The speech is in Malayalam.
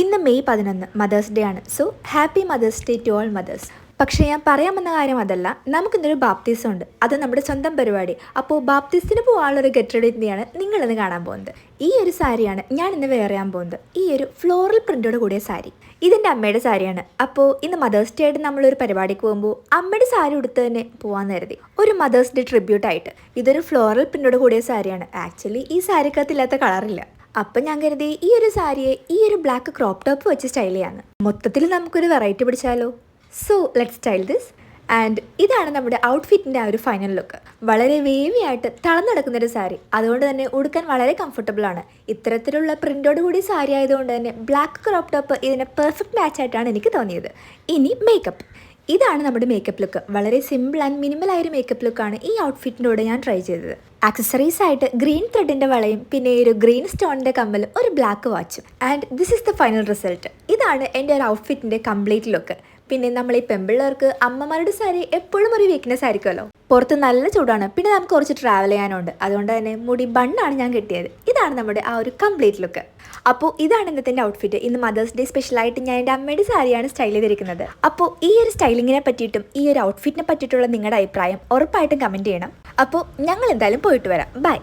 ഇന്ന് മെയ് 11 മദേഴ്സ് ഡേ ആണ്. So happy Mother's Day to all mothers. പക്ഷേ ഞാൻ പറയാൻ വന്ന കാര്യം അതല്ല, നമുക്കിന്നൊരു ബാപ്തീസം ഉണ്ട്. അത് നമ്മുടെ സ്വന്തം പരിപാടി. അപ്പോൾ ബാപ്തീസത്തിന് പോകാനുള്ളൊരു ഗെറ്റ് റെഡി തന്നെയാണ് നിങ്ങളിന്ന് കാണാൻ പോകുന്നത്. ഈ ഒരു സാരിയാണ് ഞാൻ ഇന്ന് വെയർ ചെയ്യാൻ പോകുന്നത്. ഈ ഒരു ഫ്ലോറൽ പ്രിൻ്റോട് കൂടിയ സാരി ഇതെൻ്റെ അമ്മയുടെ സാരിയാണ്. അപ്പോൾ ഇന്ന് മദേഴ്സ് ഡേ ആയിട്ട് നമ്മളൊരു പരിപാടിക്ക് പോകുമ്പോൾ അമ്മയുടെ സാരി ഉടുത്ത് തന്നെ പോകാമെന്ന് കരുതി. ഒരു മദേഴ്സ് ഡേ ട്രിബ്യൂട്ടായിട്ട്. ഇതൊരു ഫ്ലോറൽ പ്രിൻ്റോട് കൂടിയ സാരിയാണ്. ആക്ച്വലി ഈ സാരിക്കകത്തില്ലാത്ത കളറില്ല. അപ്പം ഞാൻ കരുതി ഈ ഒരു സാരിയെ ഈ ഒരു ബ്ലാക്ക് ക്രോപ്പ് ടോപ്പ് വെച്ച് സ്റ്റൈൽ ചെയ്യാന്ന്. മൊത്തത്തിൽ നമുക്കൊരു വെറൈറ്റി പിടിച്ചാലോ. So let style this. And ഇതാണ് നമ്മുടെ ഔട്ട്ഫിറ്റിൻ്റെ ആ ഒരു ഫൈനൽ ലുക്ക്. വളരെ വേവി ആയിട്ട് തളർന്നു നടക്കുന്നൊരു സാരി, അതുകൊണ്ട് തന്നെ ഉടുക്കാൻ വളരെ കംഫർട്ടബിൾ ആണ്. ഇത്തരത്തിലുള്ള പ്രിൻ്റോട് കൂടി സാരി ആയതുകൊണ്ട് തന്നെ ബ്ലാക്ക് ക്രോപ്പ് ടോപ്പ് ഇതിന് പെർഫെക്റ്റ് മാച്ച് ആയിട്ടാണ് എനിക്ക് തോന്നിയത്. ഇനി മേക്കപ്പ്. ഇതാണ് നമ്മുടെ മേക്കപ്പ് ലുക്ക്. വളരെ സിമ്പിൾ ആൻഡ് മിനിമൽ ആയൊരു മേക്കപ്പ് ലുക്കാണ് ഈ ഔട്ട്ഫിറ്റിൻ്റെ കൂടെ ഞാൻ ട്രൈ ചെയ്തത്. ആക്സസറീസ് ആയിട്ട് ഗ്രീൻ ത്രെഡിൻ്റെ വളയും പിന്നെ ഒരു ഗ്രീൻ സ്റ്റോണിൻ്റെ കമ്മലും ഒരു ബ്ലാക്ക് വാച്ചും. And this is the final result. ഇതാണ് എൻ്റെ ഒരു ഔട്ട്ഫിറ്റിൻ്റെ കംപ്ലീറ്റ് ലുക്ക്. പിന്നെ നമ്മൾ ഈ പെമ്പിള്ളേർക്ക് അമ്മമാരുടെ സാരി എപ്പോഴും ഒരു വീക്ക്നെസ് ആയിരിക്കുമല്ലോ. പുറത്ത് നല്ല ചൂടാണ്, പിന്നെ നമുക്ക് കുറച്ച് ട്രാവൽ ചെയ്യാനുണ്ട്. അതുകൊണ്ട് തന്നെ മുടി ബണ്ണാണ് ഞാൻ കെട്ടിയത്. ഇതാണ് നമ്മുടെ ആ ഒരു കംപ്ലീറ്റ് ലുക്ക്. അപ്പോൾ ഇതാണ് ഇന്നത്തെ എൻ്റെ ഔട്ട്ഫിറ്റ്. ഇന്ന് മദേഴ്സ് ഡേ സ്പെഷ്യലായിട്ട് ഞാൻ എൻ്റെ അമ്മയുടെ സാരിയാണ് സ്റ്റൈൽ ചെയ്തിരിക്കുന്നത്. അപ്പോൾ ഈ ഒരു സ്റ്റൈലിങ്ങിനെ പറ്റിയിട്ടും ഈ ഒരു ഔട്ട്ഫിറ്റിനെ പറ്റിയിട്ടുള്ള നിങ്ങളുടെ അഭിപ്രായം ഉറപ്പായിട്ടും കമൻറ്റ് ചെയ്യണം. അപ്പോൾ ഞങ്ങൾ എന്തായാലും പോയിട്ട് വരാം. ബൈ.